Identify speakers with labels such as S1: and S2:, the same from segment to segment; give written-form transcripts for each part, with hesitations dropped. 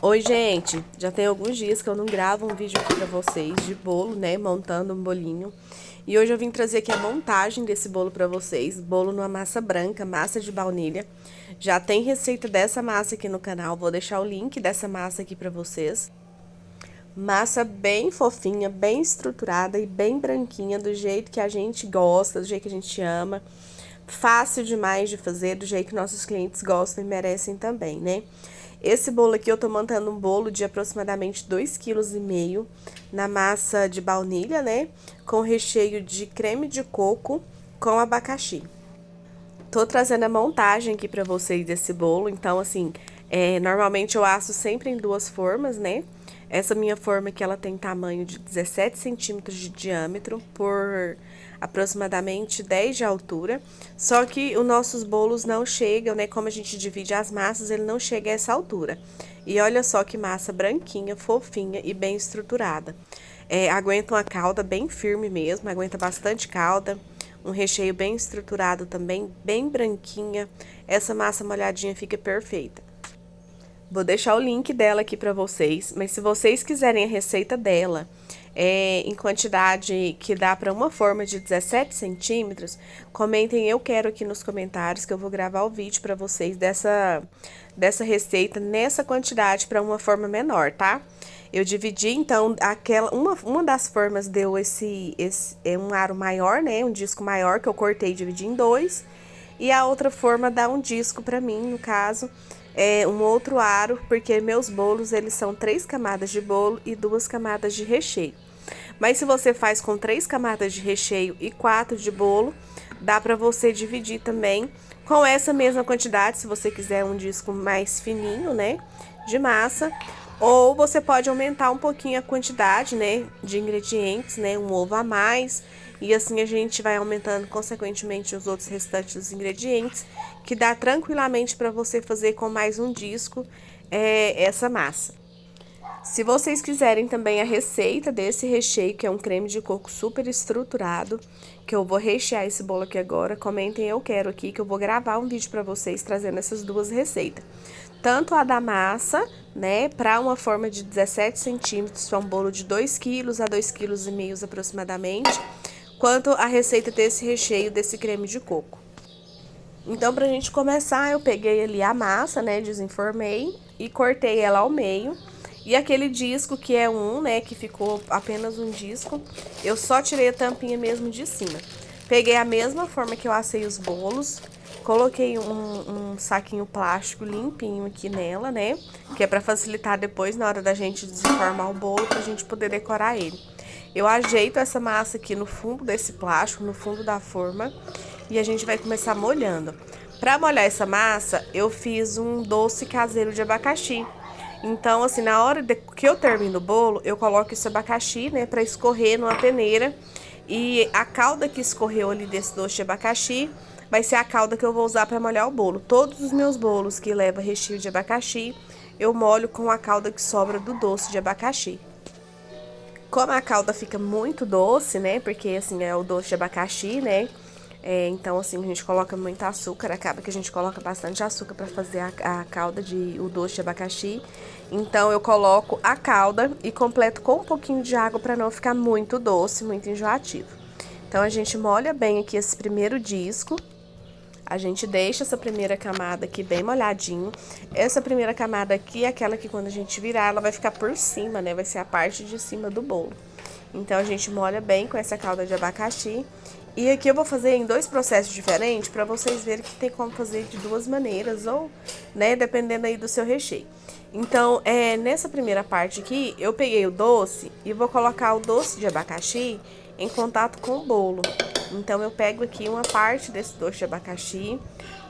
S1: Oi, gente! Já tem alguns dias que eu não gravo um vídeo aqui pra vocês de bolo, né? Montando um bolinho. E hoje eu vim trazer aqui a montagem desse bolo pra vocês. Bolo numa massa branca, massa de baunilha. Já tem receita dessa massa aqui no canal. Vou deixar o link dessa massa aqui pra vocês. Massa bem fofinha, bem estruturada e bem branquinha, do jeito que a gente gosta, do jeito que a gente ama. Fácil demais de fazer, do jeito que nossos clientes gostam e merecem também, né? Esse bolo aqui eu tô montando um bolo de aproximadamente 2,5 kg na massa de baunilha, né? Com recheio de creme de coco com abacaxi. Tô trazendo a montagem aqui pra vocês desse bolo, então assim, normalmente eu asso sempre em duas formas, né? Essa minha forma aqui, ela tem tamanho de 17 centímetros de diâmetro por aproximadamente 10 de altura. Só que os nossos bolos não chegam, né? Como a gente divide as massas, ele não chega a essa altura. E olha só que massa branquinha, fofinha e bem estruturada. Aguenta uma calda bem firme mesmo, aguenta bastante calda. Um recheio bem estruturado também, bem branquinha. Essa massa molhadinha fica perfeita. Vou deixar o link dela aqui pra vocês, mas se vocês quiserem a receita dela em quantidade que dá para uma forma de 17 centímetros, comentem eu quero aqui nos comentários que eu vou gravar o vídeo pra vocês dessa receita nessa quantidade para uma forma menor, tá? Eu dividi, então, uma das formas deu um aro maior, né? Um disco maior que eu cortei e dividi em dois. E a outra forma dá um disco pra mim, no caso, um outro aro, porque meus bolos, eles são 3 camadas de bolo e 2 camadas de recheio. Mas se você faz com 3 camadas de recheio e 4 de bolo, dá pra você dividir também com essa mesma quantidade, se você quiser um disco mais fininho, né, de massa. Ou você pode aumentar um pouquinho a quantidade, né, de ingredientes, né, um ovo a mais. E assim a gente vai aumentando consequentemente os outros restantes dos ingredientes, que dá tranquilamente para você fazer com mais um disco essa massa. Se vocês quiserem também a receita desse recheio, que é um creme de coco super estruturado, que eu vou rechear esse bolo aqui agora, comentem eu quero aqui, que eu vou gravar um vídeo para vocês trazendo essas duas receitas. Tanto a da massa, né, para uma forma de 17 centímetros, é um bolo de 2 quilos a 2,5 kg aproximadamente, quanto a receita desse recheio desse creme de coco. Então, pra gente começar, eu peguei ali a massa, né, desenformei e cortei ela ao meio. E aquele disco que é né, que ficou apenas um disco, eu só tirei a tampinha mesmo de cima. Peguei a mesma forma que eu assei os bolos, coloquei um saquinho plástico limpinho aqui nela, né, que é pra facilitar depois na hora da gente desenformar o bolo, pra gente poder decorar ele. Eu ajeito essa massa aqui no fundo desse plástico, no fundo da forma, e a gente vai começar molhando. Para molhar essa massa, eu fiz um doce caseiro de abacaxi. Então, assim, na hora que eu termino o bolo, eu coloco esse abacaxi, né, para escorrer numa peneira. E a calda que escorreu ali desse doce de abacaxi vai ser a calda que eu vou usar para molhar o bolo. Todos os meus bolos que levam recheio de abacaxi, eu molho com a calda que sobra do doce de abacaxi. Como a calda fica muito doce, né? Porque, assim, é o doce de abacaxi, né? Então, assim, a gente coloca muito açúcar. Acaba que a gente coloca bastante açúcar pra fazer a calda o doce de abacaxi. Então, eu coloco a calda e completo com um pouquinho de água pra não ficar muito doce, muito enjoativo. Então, a gente molha bem aqui esse primeiro disco. A gente deixa essa primeira camada aqui bem molhadinho. Essa primeira camada aqui é aquela que quando a gente virar, ela vai ficar por cima, né? Vai ser a parte de cima do bolo. Então, a gente molha bem com essa calda de abacaxi. E aqui eu vou fazer em dois processos diferentes para vocês verem que tem como fazer de duas maneiras ou, né, dependendo aí do seu recheio. Então, nessa primeira parte aqui, eu peguei o doce e vou colocar o doce de abacaxi em contato com o bolo. Então, eu pego aqui uma parte desse doce de abacaxi,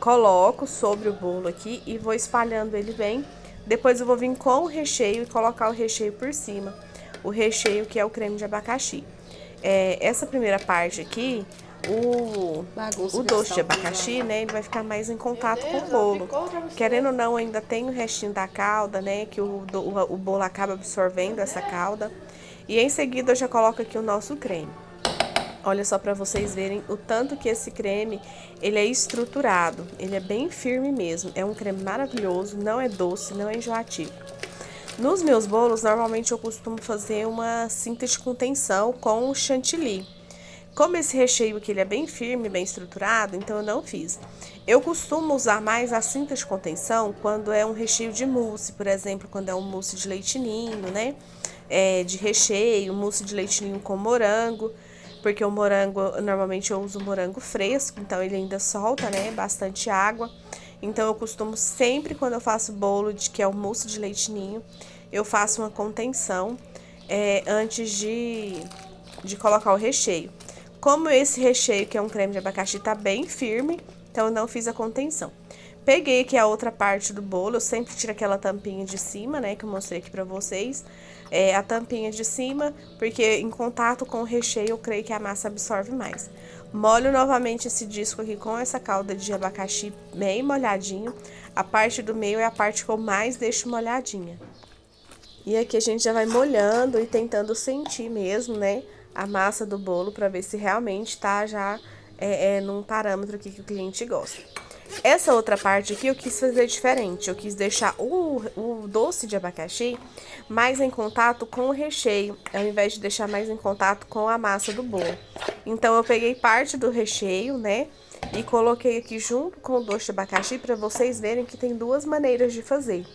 S1: coloco sobre o bolo aqui e vou espalhando ele bem. Depois eu vou vir com o recheio e colocar o recheio por cima. O recheio que é o creme de abacaxi. Essa primeira parte aqui, o doce de abacaxi, né, ele vai ficar mais em contato com o bolo. Querendo ou não, ainda tem o restinho da calda, né, que o bolo acaba absorvendo essa calda. E em seguida eu já coloco aqui o nosso creme. Olha só para vocês verem o tanto que esse creme, ele é estruturado, ele é bem firme mesmo. É um creme maravilhoso, não é doce, não é enjoativo. Nos meus bolos, normalmente eu costumo fazer uma cinta de contenção com chantilly. Como esse recheio aqui ele é bem firme, bem estruturado, então eu não fiz. Eu costumo usar mais a cinta de contenção quando é um recheio de mousse, por exemplo, quando é um mousse de leite ninho, né? De recheio, mousse de leite ninho com morango, porque o morango, normalmente eu uso morango fresco, então ele ainda solta, né, bastante água. Então eu costumo sempre, quando eu faço bolo que é o mousse de leite ninho, eu faço uma contenção antes de colocar o recheio. Como esse recheio, que é um creme de abacaxi, tá bem firme, então eu não fiz a contenção. Peguei aqui a outra parte do bolo, eu sempre tiro aquela tampinha de cima, né, que eu mostrei aqui pra vocês. A tampinha de cima, porque em contato com o recheio eu creio que a massa absorve mais. Molho novamente esse disco aqui com essa calda de abacaxi bem molhadinho. A parte do meio é a parte que eu mais deixo molhadinha. E aqui a gente já vai molhando e tentando sentir mesmo, né, a massa do bolo para ver se realmente tá já num parâmetro aqui que o cliente gosta. Essa outra parte aqui eu quis fazer diferente, eu quis deixar o doce de abacaxi mais em contato com o recheio, ao invés de deixar mais em contato com a massa do bolo. Então eu peguei parte do recheio, né, e coloquei aqui junto com o doce de abacaxi para vocês verem que tem duas maneiras de fazer.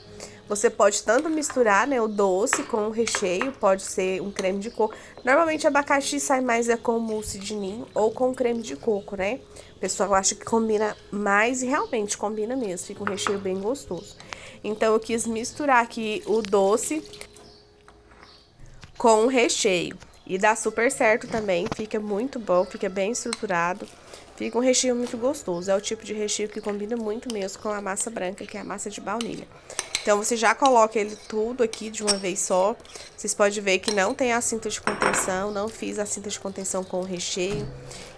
S1: Você pode tanto misturar, né, o doce com o recheio, pode ser um creme de coco. Normalmente abacaxi sai mais com mousse de ninho ou com creme de coco, né? O pessoal acha que combina mais e realmente combina mesmo, fica um recheio bem gostoso. Então eu quis misturar aqui o doce com o recheio. E dá super certo também, fica muito bom, fica bem estruturado. Fica um recheio muito gostoso, é o tipo de recheio que combina muito mesmo com a massa branca, que é a massa de baunilha. Então, você já coloca ele tudo aqui de uma vez só. Vocês podem ver que não tem a cinta de contenção, não fiz a cinta de contenção com o recheio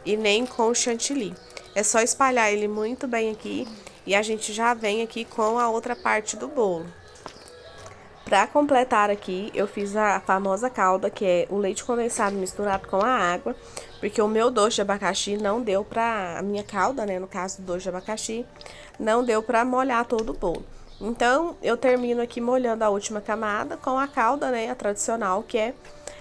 S1: e nem com o chantilly. É só espalhar ele muito bem aqui e a gente já vem aqui com a outra parte do bolo. Para completar aqui, eu fiz a famosa calda, que é o leite condensado misturado com a água, porque o meu doce de abacaxi não deu pra... A minha calda, né, no caso do doce de abacaxi, não deu pra molhar todo o bolo. Então, eu termino aqui molhando a última camada com a calda, né, a tradicional, que é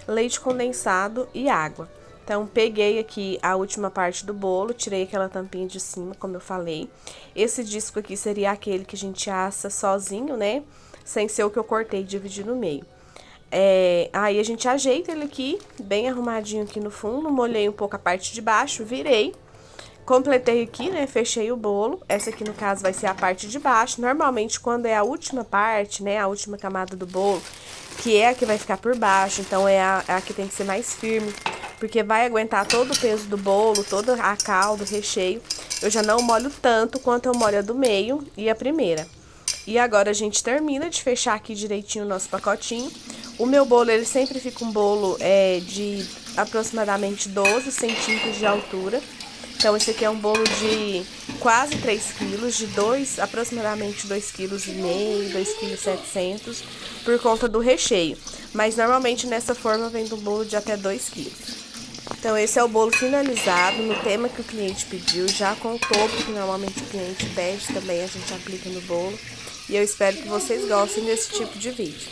S1: leite condensado e água. Então, peguei aqui a última parte do bolo, tirei aquela tampinha de cima, como eu falei. Esse disco aqui seria aquele que a gente assa sozinho, né, sem ser o que eu cortei e dividi no meio. Aí a gente ajeita ele aqui, bem arrumadinho aqui no fundo, molhei um pouco a parte de baixo, virei. Completei aqui, né, fechei o bolo, essa aqui no caso vai ser a parte de baixo. Normalmente quando é a última parte, né, a última camada do bolo, que é a que vai ficar por baixo, então é a que tem que ser mais firme, porque vai aguentar todo o peso do bolo, toda a calda, o recheio. Eu já não molho tanto quanto eu molho a do meio e a primeira. E agora a gente termina de fechar aqui direitinho o nosso pacotinho. O meu bolo, ele sempre fica um bolo de aproximadamente 12 centímetros de altura. Então, esse aqui é um bolo de quase 3 quilos, de aproximadamente 2,5 kg, 2,7 kg, por conta do recheio. Mas, normalmente, nessa forma, vem do bolo de até 2 kg. Então, esse é o bolo finalizado, no tema que o cliente pediu, já com o topo que normalmente o cliente pede, também a gente aplica no bolo. E eu espero que vocês gostem desse tipo de vídeo.